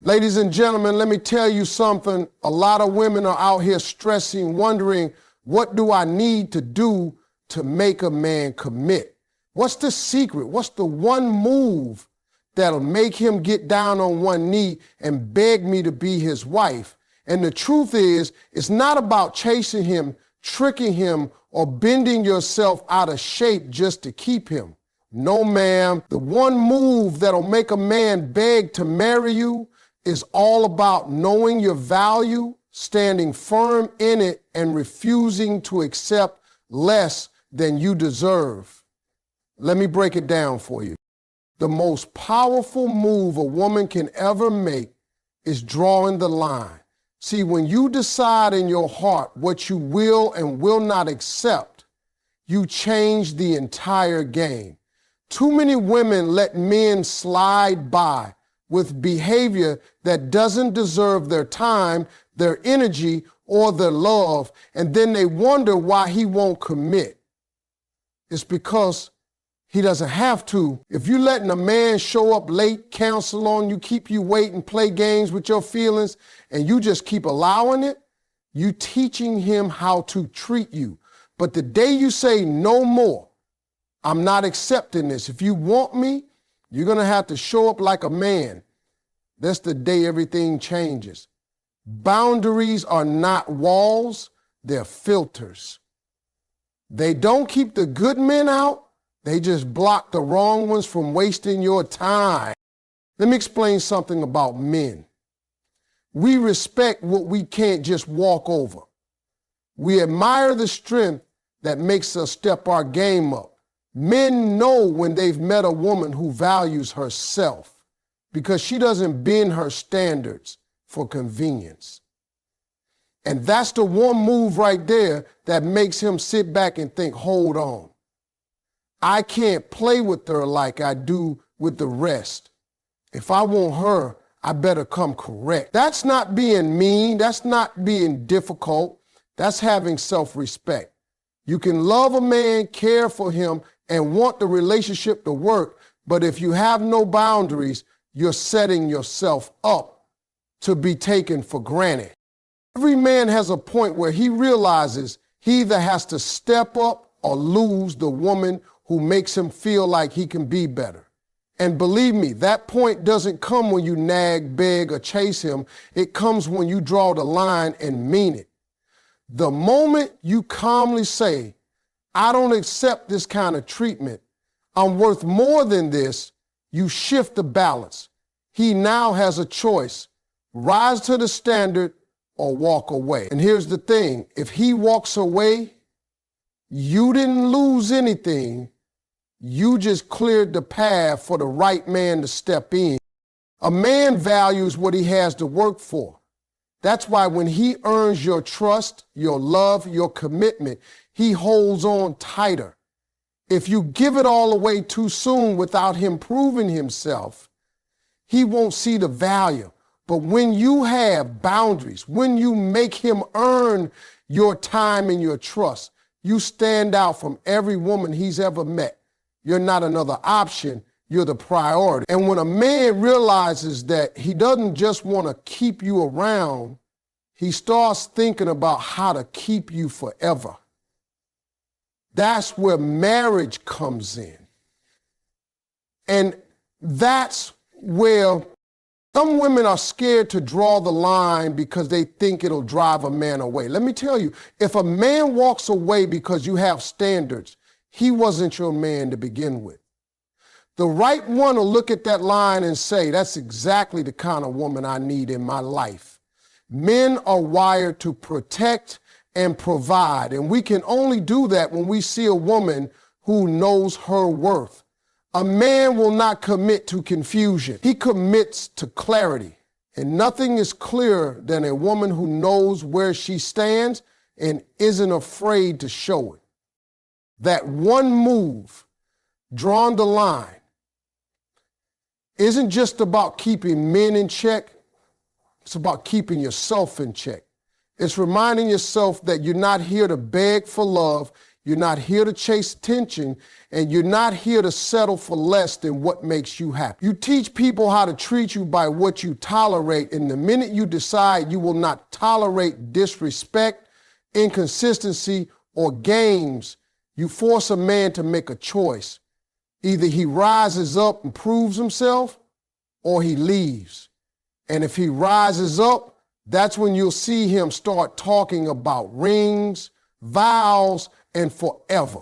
Ladies and gentlemen, let me tell you something. A lot of women are out here stressing, wondering, what do I need to do to make a man commit? What's the secret? What's the one move that'll make him get down on one knee and beg me to be his wife? And the truth is, it's not about chasing him, tricking him, or bending yourself out of shape just to keep him. No, ma'am. The one move that'll make a man beg to marry you is all about knowing your value, standing firm in it, and refusing to accept less than you deserve. Let me break it down for you. The most powerful move a woman can ever make is drawing the line. See, when you decide in your heart what you will and will not accept, you change the entire game. Too many women let men slide by with behavior that doesn't deserve their time, their energy, or their love, and then they wonder why he won't commit. It's because he doesn't have to. If you're letting a man show up late, cancel on you, keep you waiting, play games with your feelings, and you just keep allowing it, you teaching him how to treat you. But the day you say no more, I'm not accepting this. If you want me, you're going to have to show up like a man. That's the day everything changes. Boundaries are not walls, they're filters. They don't keep the good men out, they just block the wrong ones from wasting your time. Let me explain something about men. We respect what we can't just walk over. We admire the strength that makes us step our game up. Men know when they've met a woman who values herself because she doesn't bend her standards for convenience. And that's the one move right there that makes him sit back and think, hold on. I can't play with her like I do with the rest. If I want her, I better come correct. That's not being mean. That's not being difficult. That's having self-respect. You can love a man, care for him, and want the relationship to work, but if you have no boundaries, you're setting yourself up to be taken for granted. Every man has a point where he realizes he either has to step up or lose the woman who makes him feel like he can be better. And believe me, that point doesn't come when you nag, beg, or chase him. It comes when you draw the line and mean it. The moment you calmly say, I don't accept this kind of treatment, I'm worth more than this, you shift the balance. He now has a choice, rise to the standard or walk away. And here's the thing, if he walks away, you didn't lose anything, you just cleared the path for the right man to step in. A man values what he has to work for. That's why when he earns your trust, your love, your commitment, he holds on tighter. If you give it all away too soon without him proving himself, he won't see the value. But when you have boundaries, when you make him earn your time and your trust, you stand out from every woman he's ever met. You're not another option, you're the priority. And when a man realizes that he doesn't just want to keep you around, he starts thinking about how to keep you forever. That's where marriage comes in. And that's where some women are scared to draw the line because they think it'll drive a man away. Let me tell you, if a man walks away because you have standards, he wasn't your man to begin with. The right one will look at that line and say, that's exactly the kind of woman I need in my life. Men are wired to protect and provide, and we can only do that when we see a woman who knows her worth. A man will not commit to confusion. He commits to clarity. And nothing is clearer than a woman who knows where she stands and isn't afraid to show it. That one move, drawing the line, isn't just about keeping men in check. It's about keeping yourself in check. It's reminding yourself that you're not here to beg for love. You're not here to chase attention, and you're not here to settle for less than what makes you happy. You teach people how to treat you by what you tolerate, and the minute you decide you will not tolerate disrespect, inconsistency, or games, you force a man to make a choice. Either he rises up and proves himself, or he leaves. And if he rises up, that's when you'll see him start talking about rings, vows, and forever.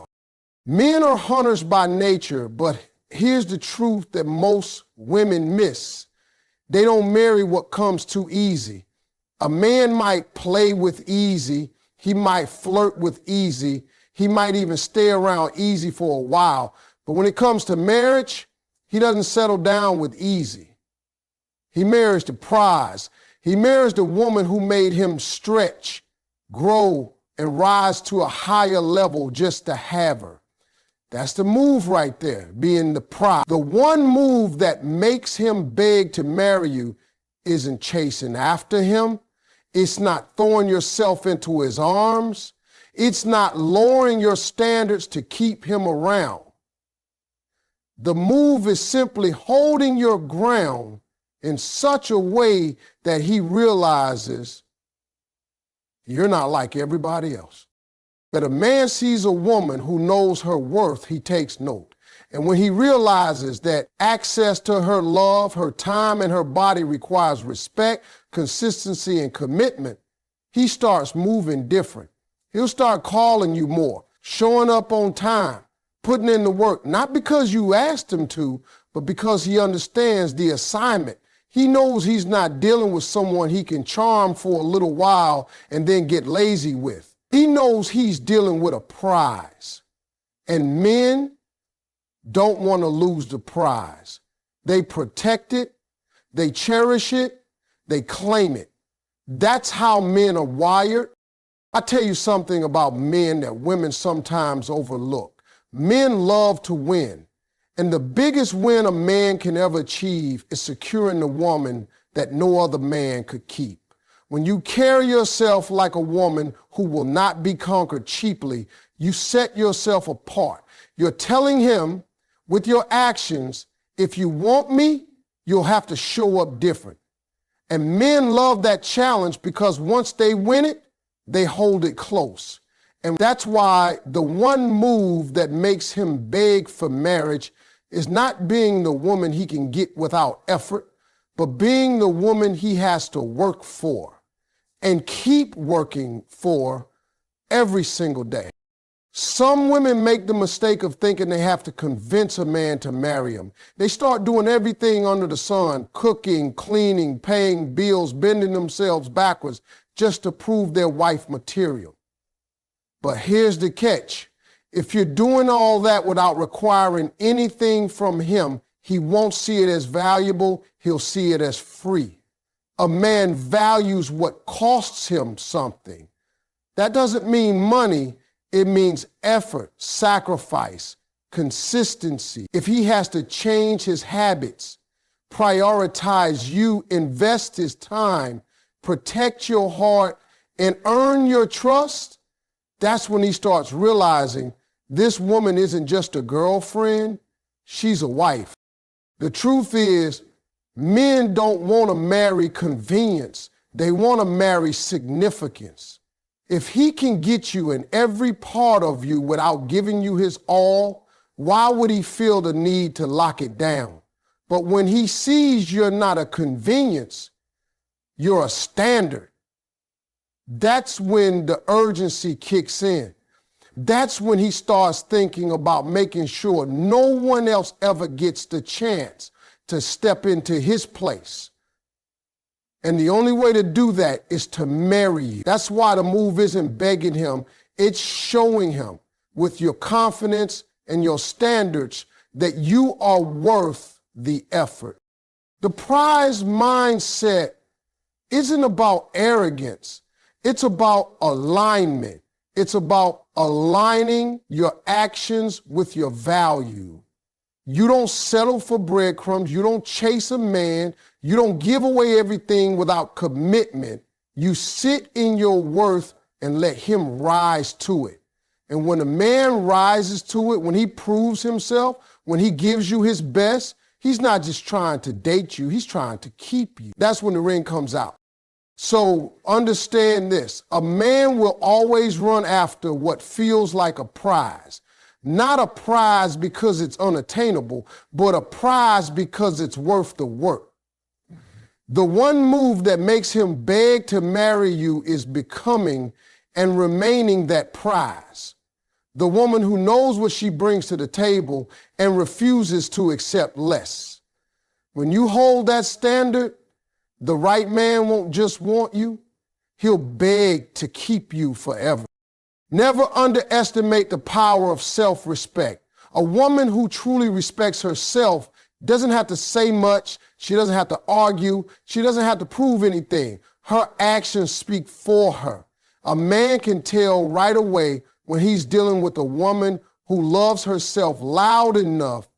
Men are hunters by nature, but here's the truth that most women miss. They don't marry what comes too easy. A man might play with easy, he might flirt with easy, he might even stay around easy for a while, but when it comes to marriage, he doesn't settle down with easy. He marries the prize. He marries the woman who made him stretch, grow, and rise to a higher level just to have her. That's the move right there, being the prize. The one move that makes him beg to marry you isn't chasing after him. It's not throwing yourself into his arms. It's not lowering your standards to keep him around. The move is simply holding your ground in such a way that he realizes you're not like everybody else. That a man sees a woman who knows her worth, he takes note. And when he realizes that access to her love, her time, and her body requires respect, consistency, and commitment, he starts moving different. He'll start calling you more, showing up on time, putting in the work, not because you asked him to, but because he understands the assignment. He knows he's not dealing with someone he can charm for a little while and then get lazy with. He knows he's dealing with a prize. And men don't want to lose the prize. They protect it, they cherish it, they claim it. That's how men are wired. I tell you something about men that women sometimes overlook. Men love to win. And the biggest win a man can ever achieve is securing the woman that no other man could keep. When you carry yourself like a woman who will not be conquered cheaply, you set yourself apart. You're telling him with your actions, if you want me, you'll have to show up different. And men love that challenge because once they win it, they hold it close. And that's why the one move that makes him beg for marriage is not being the woman he can get without effort, but being the woman he has to work for and keep working for every single day. Some women make the mistake of thinking they have to convince a man to marry them. They start doing everything under the sun, cooking, cleaning, paying bills, bending themselves backwards just to prove their wife material. But here's the catch. If you're doing all that without requiring anything from him, he won't see it as valuable, he'll see it as free. A man values what costs him something. That doesn't mean money, it means effort, sacrifice, consistency. If he has to change his habits, prioritize you, invest his time, protect your heart, and earn your trust, that's when he starts realizing this woman isn't just a girlfriend, she's a wife. The truth is, men don't want to marry convenience. They want to marry significance. If he can get you in every part of you without giving you his all, why would he feel the need to lock it down? But when he sees you're not a convenience, you're a standard, that's when the urgency kicks in. That's when he starts thinking about making sure no one else ever gets the chance to step into his place. And the only way to do that is to marry you. That's why the move isn't begging him, it's showing him with your confidence and your standards that you are worth the effort. The prize mindset isn't about arrogance. It's about alignment. It's about aligning your actions with your value. You don't settle for breadcrumbs. You don't chase a man. You don't give away everything without commitment. You sit in your worth and let him rise to it. And when a man rises to it, when he proves himself, when he gives you his best, he's not just trying to date you, he's trying to keep you. That's when the ring comes out. So understand this, a man will always run after what feels like a prize. Not a prize because it's unattainable, but a prize because it's worth the work. The one move that makes him beg to marry you is becoming and remaining that prize. The woman who knows what she brings to the table and refuses to accept less. When you hold that standard, the right man won't just want you, he'll beg to keep you forever. Never underestimate the power of self-respect. A woman who truly respects herself doesn't have to say much, she doesn't have to argue, she doesn't have to prove anything. Her actions speak for her. A man can tell right away when he's dealing with a woman who loves herself loud enough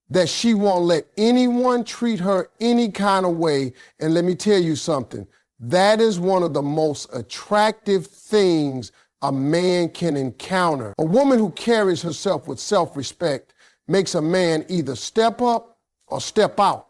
that she won't let anyone treat her any kind of way. And let me tell you something, that is one of the most attractive things a man can encounter. A woman who carries herself with self-respect makes a man either step up or step out.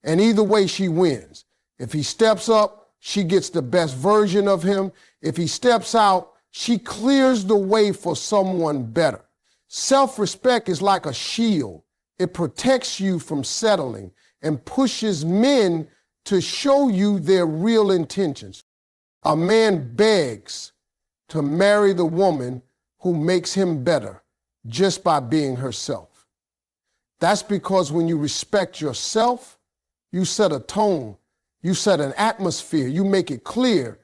And either way, she wins. If he steps up, she gets the best version of him. If he steps out, she clears the way for someone better. Self-respect is like a shield. It protects you from settling and pushes men to show you their real intentions. A man begs to marry the woman who makes him better just by being herself. That's because when you respect yourself, you set a tone, you set an atmosphere, you make it clear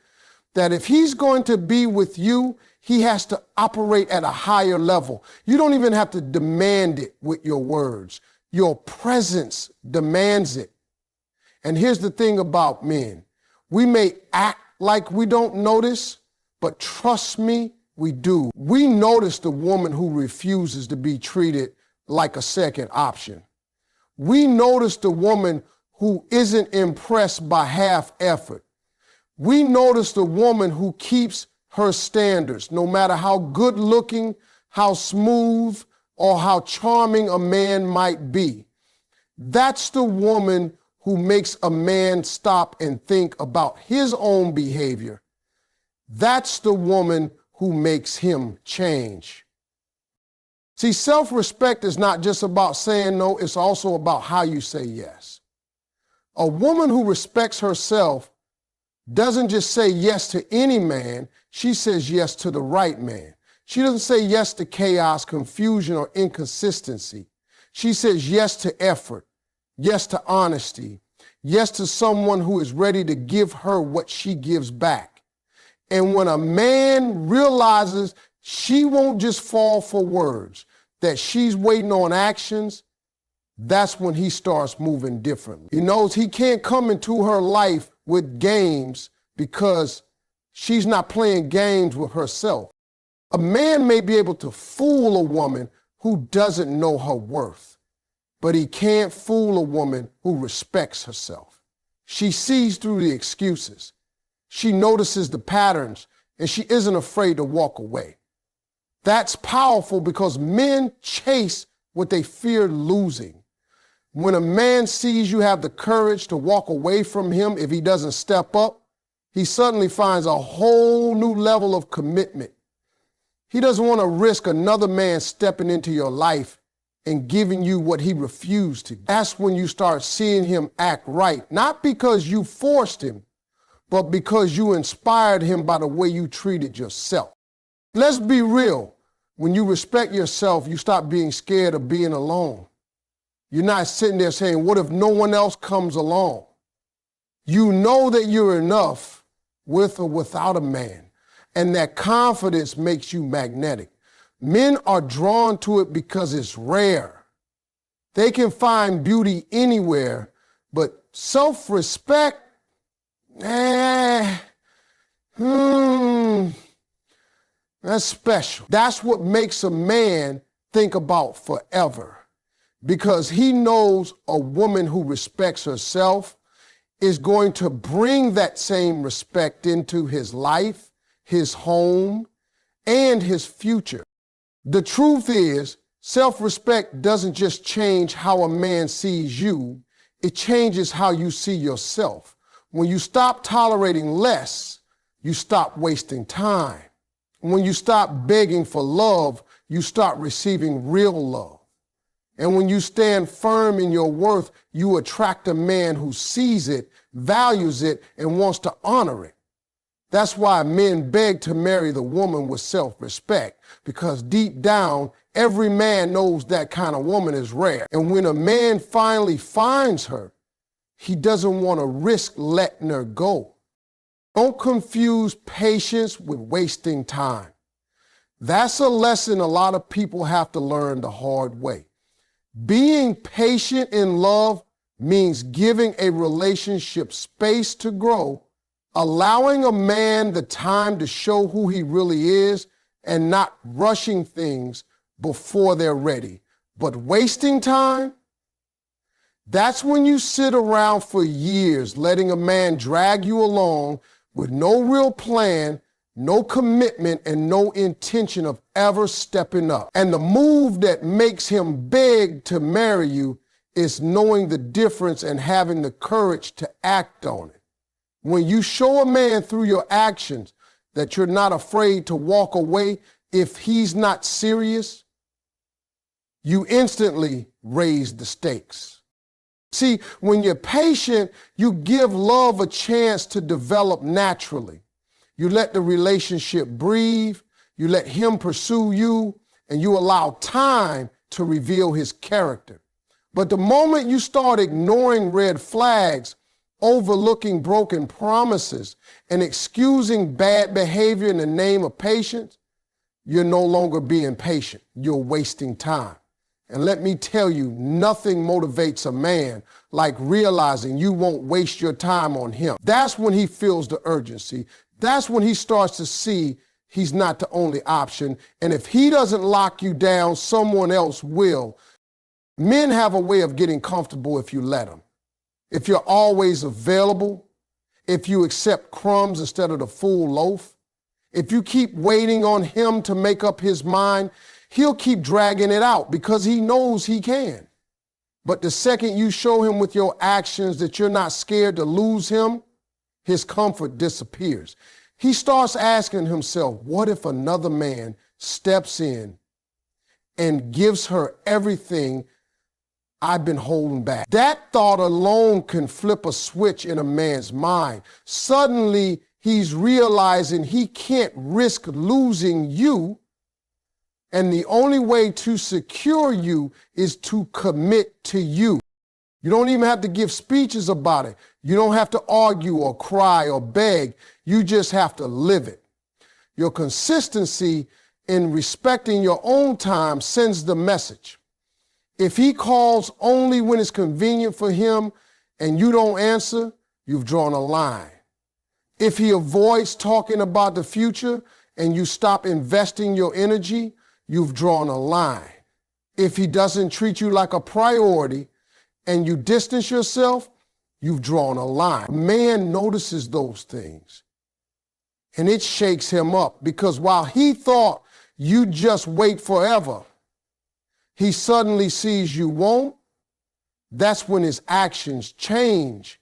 that if he's going to be with you, he has to operate at a higher level. You don't even have to demand it with your words. Your presence demands it. And here's the thing about men. We may act like we don't notice, but trust me, we do. We notice the woman who refuses to be treated like a second option. We notice the woman who isn't impressed by half effort. We notice the woman who keeps her standards, no matter how good looking, how smooth, or how charming a man might be. That's the woman who makes a man stop and think about his own behavior. That's the woman who makes him change. See, self-respect is not just about saying no, it's also about how you say yes. A woman who respects herself doesn't just say yes to any man, she says yes to the right man. She doesn't say yes to chaos, confusion, or inconsistency. She says yes to effort, yes to honesty, yes to someone who is ready to give her what she gives back. And when a man realizes she won't just fall for words, that she's waiting on actions, that's when he starts moving differently. He knows he can't come into her life with games because she's not playing games with herself. A man may be able to fool a woman who doesn't know her worth, but he can't fool a woman who respects herself. She sees through the excuses. She notices the patterns, and she isn't afraid to walk away. That's powerful because men chase what they fear losing. When a man sees you have the courage to walk away from him if he doesn't step up, he suddenly finds a whole new level of commitment. He doesn't want to risk another man stepping into your life and giving you what he refused to. That's when you start seeing him act right, not because you forced him, but because you inspired him by the way you treated yourself. Let's be real. When you respect yourself, you stop being scared of being alone. You're not sitting there saying, what if no one else comes along? You know that you're enough with or without a man, and that confidence makes you magnetic. Men are drawn to it because it's rare. They can find beauty anywhere, but self-respect, that's special. That's what makes a man think about forever, because he knows a woman who respects herself is going to bring that same respect into his life, his home, and his future. The truth is, self-respect doesn't just change how a man sees you, it changes how you see yourself. When you stop tolerating less, you stop wasting time. When you stop begging for love, you start receiving real love. And when you stand firm in your worth, you attract a man who sees it, values it, and wants to honor it. That's why men beg to marry the woman with self-respect, because deep down, every man knows that kind of woman is rare. And when a man finally finds her, he doesn't want to risk letting her go. Don't confuse patience with wasting time. That's a lesson a lot of people have to learn the hard way. Being patient in love means giving a relationship space to grow, allowing a man the time to show who he really is, and not rushing things before they're ready. But wasting time, that's when you sit around for years letting a man drag you along with no real plan, no commitment, and no intention of ever stepping up. And the move that makes him beg to marry you is knowing the difference and having the courage to act on it. When you show a man through your actions that you're not afraid to walk away if he's not serious, you instantly raise the stakes. See, when you're patient, you give love a chance to develop naturally. You let the relationship breathe, you let him pursue you, and you allow time to reveal his character. But the moment you start ignoring red flags, overlooking broken promises, and excusing bad behavior in the name of patience, you're no longer being patient. You're wasting time. And let me tell you, nothing motivates a man like realizing you won't waste your time on him. That's when he feels the urgency. That's when he starts to see he's not the only option. And if he doesn't lock you down, someone else will. Men have a way of getting comfortable if you let them. If you're always available, if you accept crumbs instead of the full loaf, if you keep waiting on him to make up his mind, he'll keep dragging it out because he knows he can. But the second you show him with your actions that you're not scared to lose him, his comfort disappears. He starts asking himself, what if another man steps in and gives her everything I've been holding back? That thought alone can flip a switch in a man's mind. Suddenly, he's realizing he can't risk losing you, and the only way to secure you is to commit to you. You don't even have to give speeches about it. You don't have to argue or cry or beg. You just have to live it. Your consistency in respecting your own time sends the message. If he calls only when it's convenient for him and you don't answer, you've drawn a line. If he avoids talking about the future and you stop investing your energy, you've drawn a line. If he doesn't treat you like a priority and you distance yourself, you've drawn a line. Man notices those things and it shakes him up, because while he thought you'd just wait forever, he suddenly sees you won't. That's when his actions change.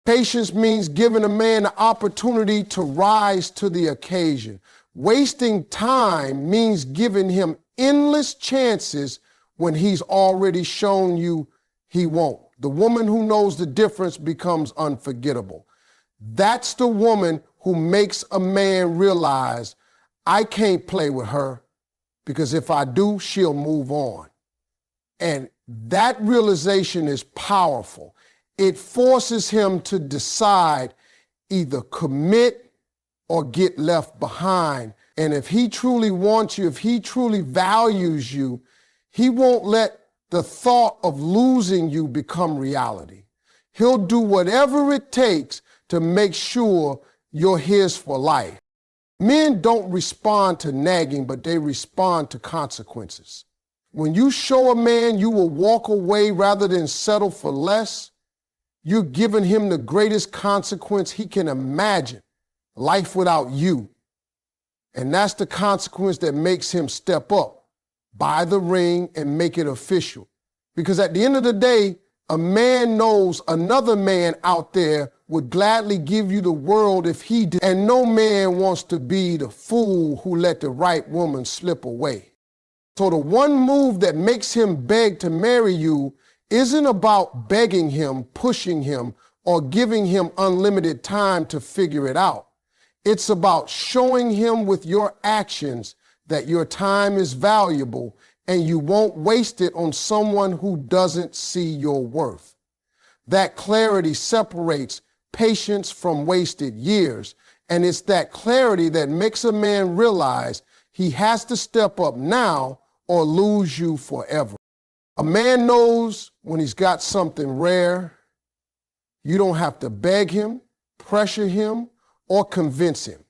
Patience means giving a man the opportunity to rise to the occasion. Wasting time means giving him endless chances when he's already shown you he won't. The woman who knows the difference becomes unforgettable. That's the woman who makes a man realize, I can't play with her, because if I do, she'll move on. And that realization is powerful. It forces him to decide either commit or get left behind. And if he truly wants you, if he truly values you, he won't let the thought of losing you become reality. He'll do whatever it takes to make sure you're his for life. Men don't respond to nagging, but they respond to consequences. When you show a man you will walk away rather than settle for less, you're giving him the greatest consequence he can imagine, life without you. And that's the consequence that makes him step up, buy the ring, and make it official. Because at the end of the day, a man knows another man out there would gladly give you the world if he did. And no man wants to be the fool who let the right woman slip away. So the one move that makes him beg to marry you isn't about begging him, pushing him, or giving him unlimited time to figure it out. It's about showing him with your actions that your time is valuable and you won't waste it on someone who doesn't see your worth. That clarity separates patience from wasted years, and it's that clarity that makes a man realize he has to step up now or lose you forever. A man knows when he's got something rare. You don't have to beg him, pressure him, or convince him.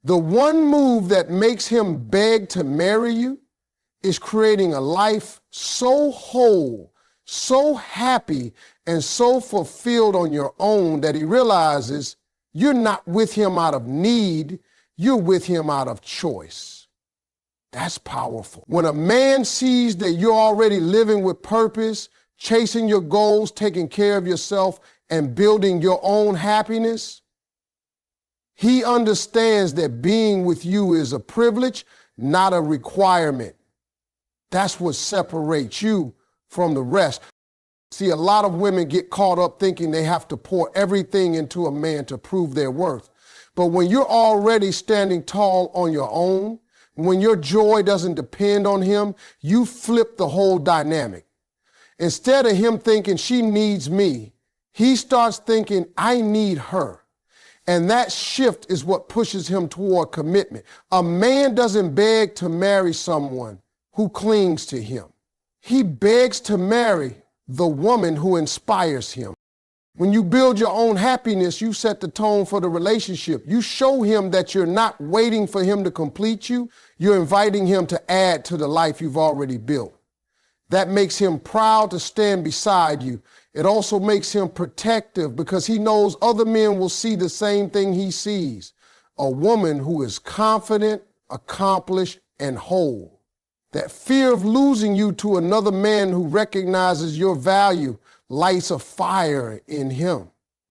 The one move that makes him beg to marry you is creating a life so whole, so happy, and so fulfilled on your own that he realizes you're not with him out of need, you're with him out of choice. That's powerful. When a man sees that you're already living with purpose, chasing your goals, taking care of yourself, and building your own happiness, he understands that being with you is a privilege, not a requirement. That's what separates you from the rest. See, a lot of women get caught up thinking they have to pour everything into a man to prove their worth. But when you're already standing tall on your own, when your joy doesn't depend on him, you flip the whole dynamic. Instead of him thinking she needs me, he starts thinking I need her. And that shift is what pushes him toward commitment. A man doesn't beg to marry someone who clings to him. He begs to marry the woman who inspires him. When you build your own happiness, you set the tone for the relationship. You show him that you're not waiting for him to complete you. You're inviting him to add to the life you've already built. That makes him proud to stand beside you. It also makes him protective because he knows other men will see the same thing he sees. A woman who is confident, accomplished, and whole. That fear of losing you to another man who recognizes your value lights a fire in him.